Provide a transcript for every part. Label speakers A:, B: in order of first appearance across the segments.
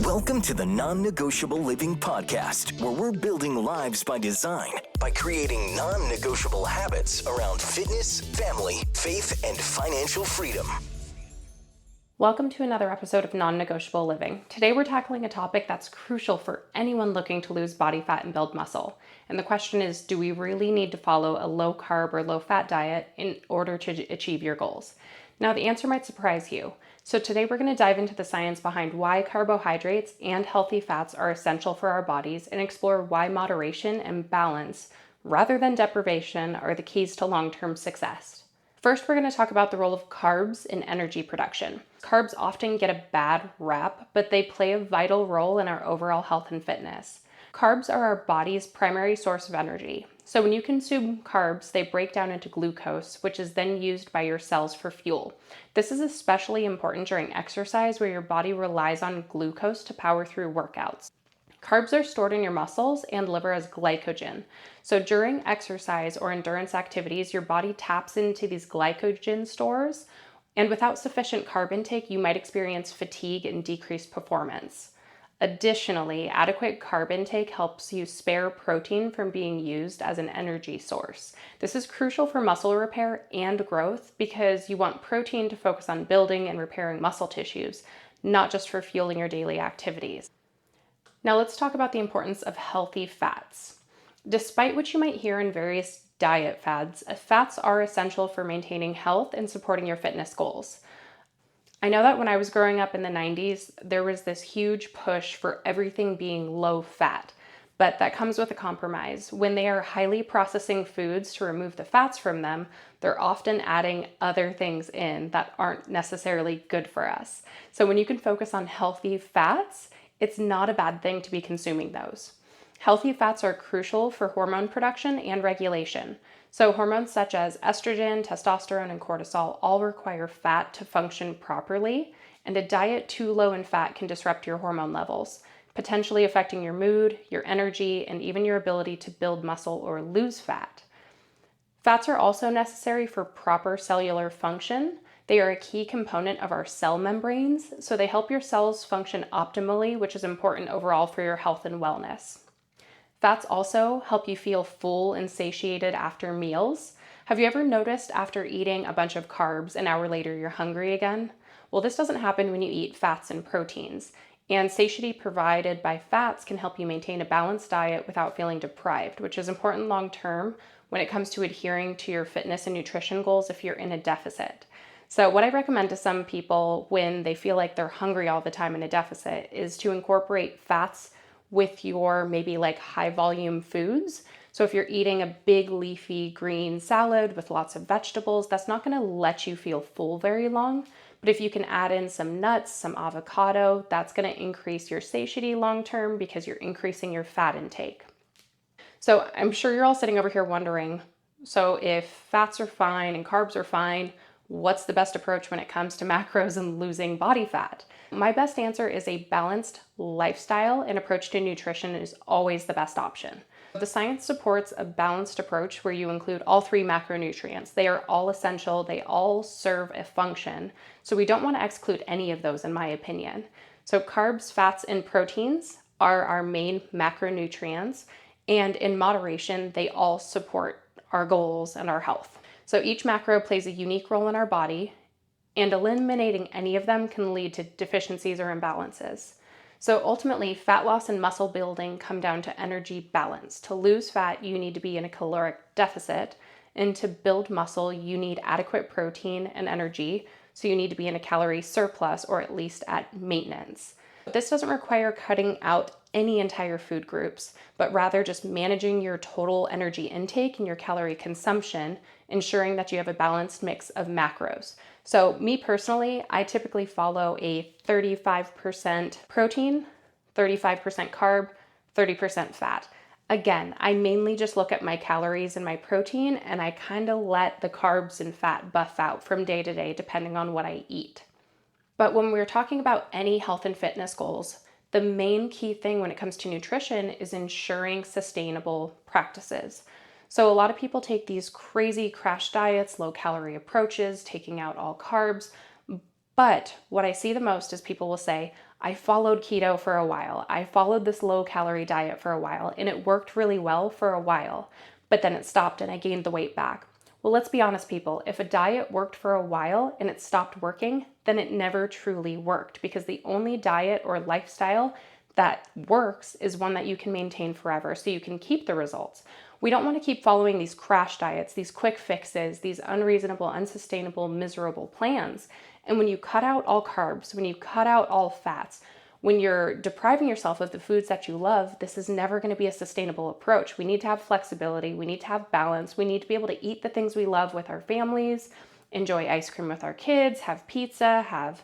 A: Welcome to the Non-Negotiable Living Podcast, where we're building lives by design by creating non-negotiable habits around fitness, family, faith, and financial freedom.
B: Welcome to another episode of Non-Negotiable Living. Today we're tackling a topic that's crucial for anyone looking to lose body fat and build muscle. And the question is, do we really need to follow a low-carb or low-fat diet in order to achieve your goals? Now, the answer might surprise you. So today we're going to dive into the science behind why carbohydrates and healthy fats are essential for our bodies and explore why moderation and balance, rather than deprivation, are the keys to long-term success. First, we're going to talk about the role of carbs in energy production. Carbs often get a bad rap, but they play a vital role in our overall health and fitness. Carbs are our body's primary source of energy. So when you consume carbs, they break down into glucose, which is then used by your cells for fuel. This is especially important during exercise, where your body relies on glucose to power through workouts. Carbs are stored in your muscles and liver as glycogen. So during exercise or endurance activities, your body taps into these glycogen stores, and without sufficient carb intake, you might experience fatigue and decreased performance. Additionally, adequate carb intake helps you spare protein from being used as an energy source. This is crucial for muscle repair and growth because you want protein to focus on building and repairing muscle tissues, not just for fueling your daily activities. Now let's talk about the importance of healthy fats. Despite what you might hear in various diet fads, fats are essential for maintaining health and supporting your fitness goals. I know that when I was growing up in the 90s, there was this huge push for everything being low fat, but that comes with a compromise. When they are highly processing foods to remove the fats from them, they're often adding other things in that aren't necessarily good for us. So when you can focus on healthy fats, it's not a bad thing to be consuming those. Healthy fats are crucial for hormone production and regulation. So hormones such as estrogen, testosterone, and cortisol all require fat to function properly, and a diet too low in fat can disrupt your hormone levels, potentially affecting your mood, your energy, and even your ability to build muscle or lose fat. Fats are also necessary for proper cellular function. They are a key component of our cell membranes, so they help your cells function optimally, which is important overall for your health and wellness. Fats also help you feel full and satiated after meals. Have you ever noticed after eating a bunch of carbs, an hour later you're hungry again? Well, this doesn't happen when you eat fats and proteins. And satiety provided by fats can help you maintain a balanced diet without feeling deprived, which is important long term when it comes to adhering to your fitness and nutrition goals if you're in a deficit. So what I recommend to some people when they feel like they're hungry all the time in a deficit is to incorporate fats with your maybe like high volume foods. So if you're eating a big leafy green salad with lots of vegetables, that's not going to let you feel full very long. But if you can add in some nuts, some avocado, that's going to increase your satiety long term because you're increasing your fat intake. So I'm sure you're all sitting over here wondering, so if fats are fine and carbs are fine, what's the best approach when it comes to macros and losing body fat? My best answer is a balanced lifestyle and approach to nutrition is always the best option. The science supports a balanced approach where you include all three macronutrients. They are all essential, they all serve a function, so we don't want to exclude any of those in my opinion. So carbs, fats, and proteins are our main macronutrients, and in moderation, they all support our goals and our health. So each macro plays a unique role in our body, and eliminating any of them can lead to deficiencies or imbalances. So ultimately, fat loss and muscle building come down to energy balance. To lose fat, you need to be in a caloric deficit, and to build muscle, you need adequate protein and energy, so you need to be in a calorie surplus or at least at maintenance. This doesn't require cutting out any entire food groups, but rather just managing your total energy intake and your calorie consumption, ensuring that you have a balanced mix of macros. So me personally, I typically follow a 35% protein, 35% carb, 30% fat. Again, I mainly just look at my calories and my protein, and I kind of let the carbs and fat buff out from day to day depending on what I eat. But when we're talking about any health and fitness goals, the main key thing when it comes to nutrition is ensuring sustainable practices. So a lot of people take these crazy crash diets, low calorie approaches, taking out all carbs, But what I see the most is people will say, I followed keto for a while. I followed this low calorie diet for a while and it worked really well for a while, but then it stopped and I gained the weight back. Well, let's be honest, people. If a diet worked for a while and it stopped working, then it never truly worked, because the only diet or lifestyle that works is one that you can maintain forever so you can keep the results. We don't want to keep following these crash diets, these quick fixes, these unreasonable, unsustainable, miserable plans. And when you cut out all carbs, when you cut out all fats, when you're depriving yourself of the foods that you love, this is never going to be a sustainable approach. We need to have flexibility. We need to have balance. We need to be able to eat the things we love with our families, enjoy ice cream with our kids, have pizza, have,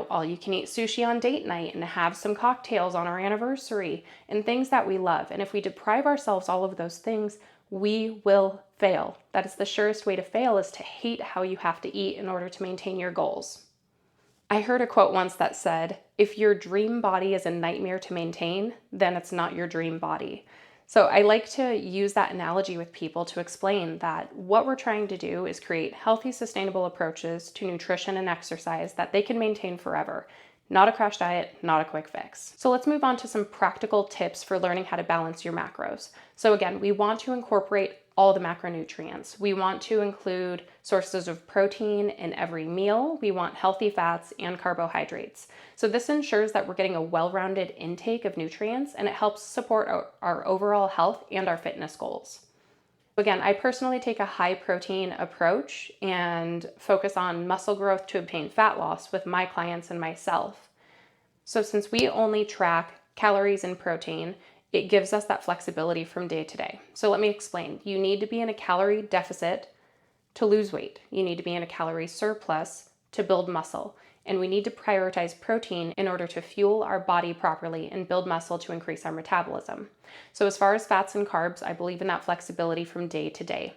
B: all you can eat sushi on date night, and have some cocktails on our anniversary, and things that we love. And if we deprive ourselves all of those things, we will fail. That is the surest way to fail, is to hate how you have to eat in order to maintain your goals. I heard a quote once that said, if your dream body is a nightmare to maintain, then it's not your dream body. So I like to use that analogy with people to explain that what we're trying to do is create healthy, sustainable approaches to nutrition and exercise that they can maintain forever. Not a crash diet, not a quick fix. So let's move on to some practical tips for learning how to balance your macros. So again, we want to incorporate all the macronutrients. We want to include sources of protein in every meal. We want healthy fats and carbohydrates. So this ensures that we're getting a well-rounded intake of nutrients, and it helps support our overall health and our fitness goals. Again, I personally take a high protein approach and focus on muscle growth to obtain fat loss with my clients and myself. So since we only track calories and protein, it gives us that flexibility from day to day. So let me explain. You need to be in a calorie deficit to lose weight. You need to be in a calorie surplus to build muscle. And we need to prioritize protein in order to fuel our body properly and build muscle to increase our metabolism. So as far as fats and carbs, I believe in that flexibility from day to day.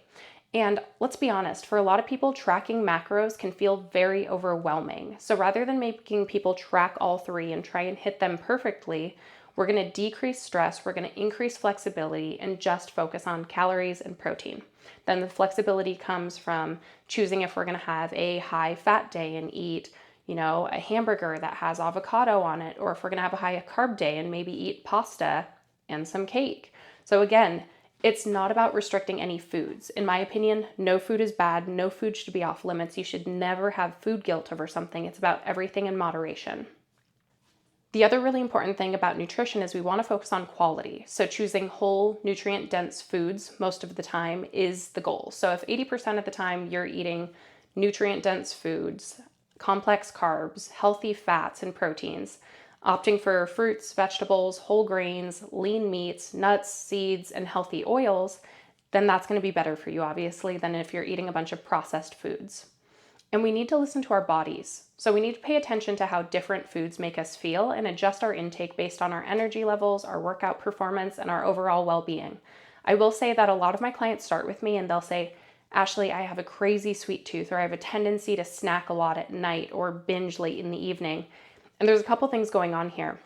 B: And let's be honest, for a lot of people, tracking macros can feel very overwhelming. So rather than making people track all three and try and hit them perfectly, we're going to decrease stress, we're going to increase flexibility, and just focus on calories and protein. Then the flexibility comes from choosing if we're going to have a high fat day and eat, a hamburger that has avocado on it, or if we're going to have a high carb day and maybe eat pasta and some cake. So again, it's not about restricting any foods. In my opinion, no food is bad. No food should be off limits. You should never have food guilt over something. It's about everything in moderation. The other really important thing about nutrition is we want to focus on quality. So choosing whole, nutrient-dense foods most of the time is the goal. So if 80% of the time you're eating nutrient-dense foods, complex carbs, healthy fats and proteins, opting for fruits, vegetables, whole grains, lean meats, nuts, seeds, and healthy oils, then that's going to be better for you, obviously, than if you're eating a bunch of processed foods. And we need to listen to our bodies. So we need to pay attention to how different foods make us feel and adjust our intake based on our energy levels, our workout performance, and our overall well-being. I will say that a lot of my clients start with me and they'll say, Ashley, I have a crazy sweet tooth, or I have a tendency to snack a lot at night or binge late in the evening. And there's a couple things going on here.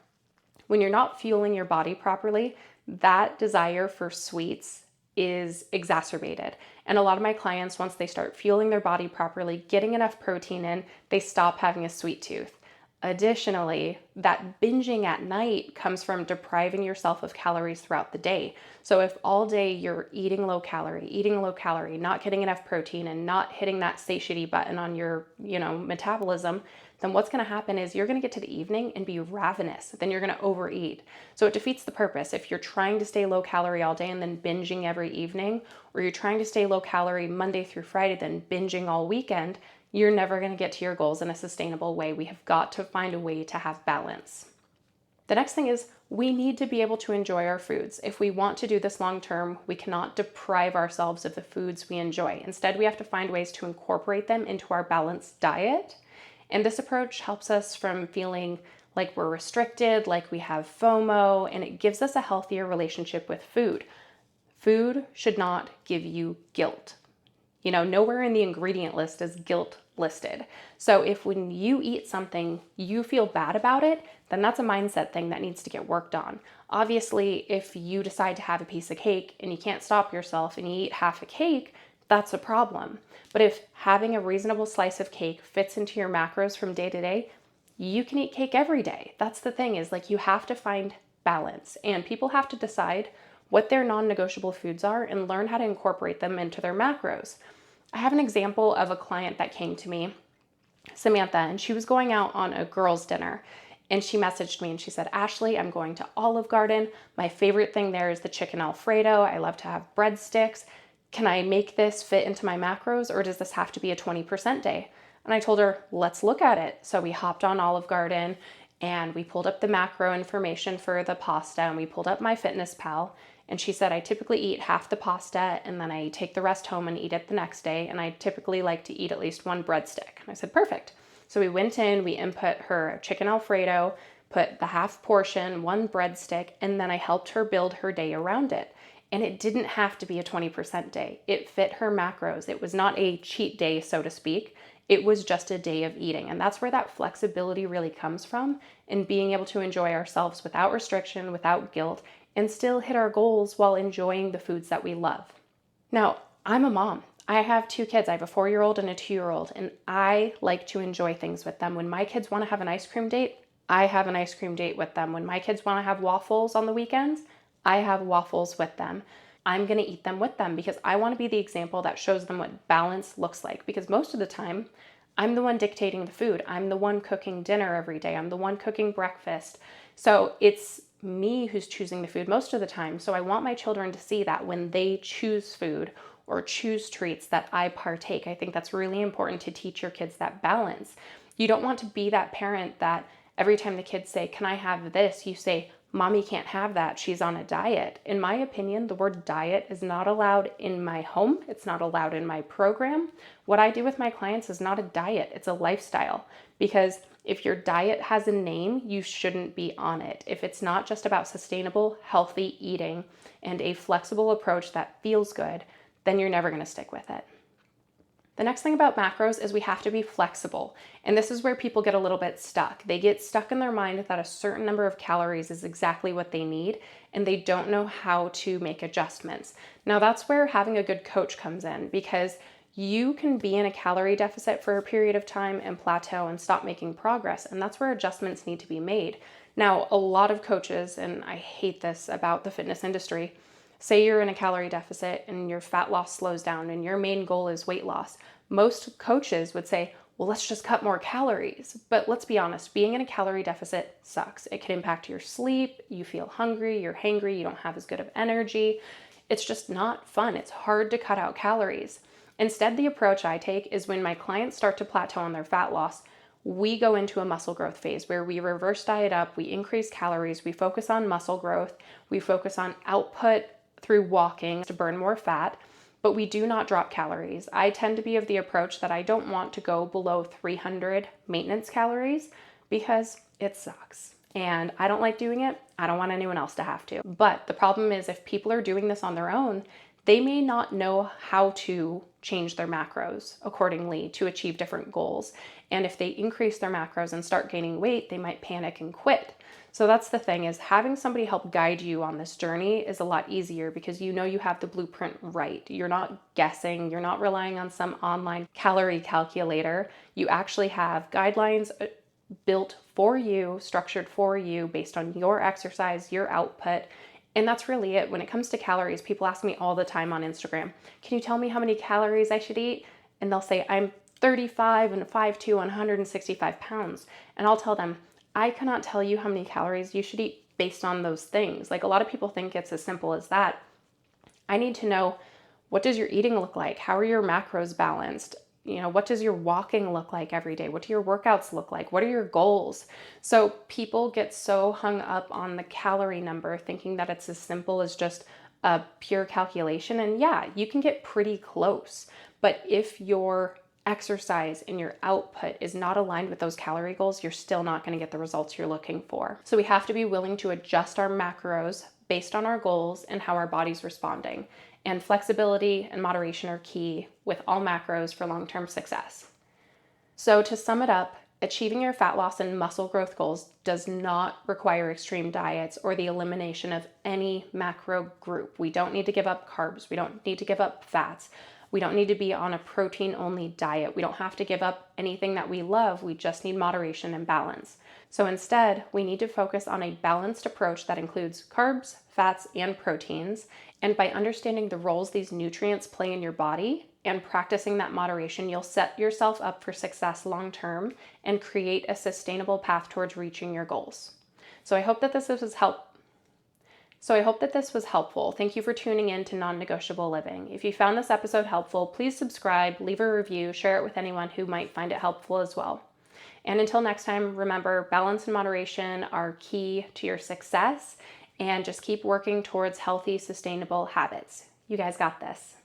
B: When you're not fueling your body properly, that desire for sweets is exacerbated. And a lot of my clients, once they start fueling their body properly, getting enough protein in, they stop having a sweet tooth. Additionally, that binging at night comes from depriving yourself of calories throughout the day. So if all day you're eating low calorie, not getting enough protein and not hitting that satiety button on your, metabolism, then what's going to happen is you're going to get to the evening and be ravenous. Then you're going to overeat. So it defeats the purpose. If you're trying to stay low calorie all day and then binging every evening, or you're trying to stay low calorie Monday through Friday, then binging all weekend, you're never going to get to your goals in a sustainable way. We have got to find a way to have balance. The next thing is we need to be able to enjoy our foods. If we want to do this long term, we cannot deprive ourselves of the foods we enjoy. Instead, we have to find ways to incorporate them into our balanced diet. And this approach helps us from feeling like we're restricted, like we have FOMO, and it gives us a healthier relationship with food. Food should not give you guilt. Nowhere in the ingredient list is guilt listed. So if when you eat something, you feel bad about it, then that's a mindset thing that needs to get worked on. Obviously, if you decide to have a piece of cake and you can't stop yourself and you eat half a cake, that's a problem. But if having a reasonable slice of cake fits into your macros from day to day, you can eat cake every day. That's the thing, is like you have to find balance, and people have to decide what their non-negotiable foods are and learn how to incorporate them into their macros. I have an example of a client that came to me, Samantha, and she was going out on a girls' dinner. And she messaged me and she said, Ashley, I'm going to Olive Garden. My favorite thing there is the chicken Alfredo. I love to have breadsticks. Can I make this fit into my macros, or does this have to be a 20% day? And I told her, let's look at it. So we hopped on Olive Garden and we pulled up the macro information for the pasta, and we pulled up MyFitnessPal. And she said, I typically eat half the pasta and then I take the rest home and eat it the next day. And I typically like to eat at least one breadstick. And I said, perfect. So we went in, we input her chicken Alfredo, put the half portion, one breadstick, and then I helped her build her day around it. And it didn't have to be a 20% day. It fit her macros. It was not a cheat day, so to speak. It was just a day of eating. And that's where that flexibility really comes from, and being able to enjoy ourselves without restriction, without guilt, and still hit our goals while enjoying the foods that we love. Now, I'm a mom. I have 2 kids. I have a 4-year-old and a 2-year-old, and I like to enjoy things with them. When my kids want to have an ice cream date, I have an ice cream date with them. When my kids want to have waffles on the weekends, I have waffles with them. I'm going to eat them with them because I want to be the example that shows them what balance looks like, because most of the time, I'm the one dictating the food. I'm the one cooking dinner every day. I'm the one cooking breakfast. So it's me who's choosing the food most of the time. So I want my children to see that when they choose food or choose treats, that I partake. I think that's really important to teach your kids that balance. You don't want to be that parent that every time the kids say, can I have this? You say, Mommy can't have that. She's on a diet. In my opinion, the word diet is not allowed in my home. It's not allowed in my program. What I do with my clients is not a diet. It's a lifestyle. Because if your diet has a name, you shouldn't be on it. If it's not just about sustainable, healthy eating and a flexible approach that feels good, then you're never going to stick with it. The next thing about macros is we have to be flexible. And this is where people get a little bit stuck. They get stuck in their mind that a certain number of calories is exactly what they need, and they don't know how to make adjustments. Now that's where having a good coach comes in, because you can be in a calorie deficit for a period of time and plateau and stop making progress. And that's where adjustments need to be made. Now, a lot of coaches, and I hate this about the fitness industry, say you're in a calorie deficit and your fat loss slows down and your main goal is weight loss. Most coaches would say, well, let's just cut more calories. But let's be honest, being in a calorie deficit sucks. It can impact your sleep, you feel hungry, you're hangry, you don't have as good of energy. It's just not fun. It's hard to cut out calories. Instead, the approach I take is when my clients start to plateau on their fat loss, we go into a muscle growth phase where we reverse diet up, we increase calories, we focus on muscle growth, we focus on output through walking to burn more fat, but we do not drop calories. I tend to be of the approach that I don't want to go below 300 maintenance calories because it sucks. And I don't like doing it. I don't want anyone else to have to. But the problem is, if people are doing this on their own, they may not know how to change their macros accordingly to achieve different goals. And if they increase their macros and start gaining weight, they might panic and quit. So that's the thing, is having somebody help guide you on this journey is a lot easier because you know you have the blueprint right. You're not guessing, you're not relying on some online calorie calculator. You actually have guidelines built for you, structured for you based on your exercise, your output. And that's really it. When it comes to calories, people ask me all the time on Instagram, can you tell me how many calories I should eat? And they'll say, I'm 35 and 5'2" and 165 pounds. And I'll tell them, I cannot tell you how many calories you should eat based on those things. Like, a lot of people think it's as simple as that. I need to know, what does your eating look like? How are your macros balanced? You know, what does your walking look like every day? What do your workouts look like? What are your goals? So people get so hung up on the calorie number, thinking that it's as simple as just a pure calculation. And yeah, you can get pretty close. But if your exercise and your output is not aligned with those calorie goals, you're still not going to get the results you're looking for. So we have to be willing to adjust our macros based on our goals and how our body's responding. And flexibility and moderation are key with all macros for long-term success. So to sum it up, achieving your fat loss and muscle growth goals does not require extreme diets or the elimination of any macro group. We don't need to give up carbs. We don't need to give up fats. We don't need to be on a protein-only diet. We don't have to give up anything that we love. We just need moderation and balance. So instead, we need to focus on a balanced approach that includes carbs, fats, and proteins. And by understanding the roles these nutrients play in your body and practicing that moderation, you'll set yourself up for success long term and create a sustainable path towards reaching your goals. So I hope that this was helpful. Thank you for tuning in to Non-Negotiable Living. If you found this episode helpful, please subscribe, leave a review, share it with anyone who might find it helpful as well. And until next time, remember, balance and moderation are key to your success, and just keep working towards healthy, sustainable habits. You guys got this.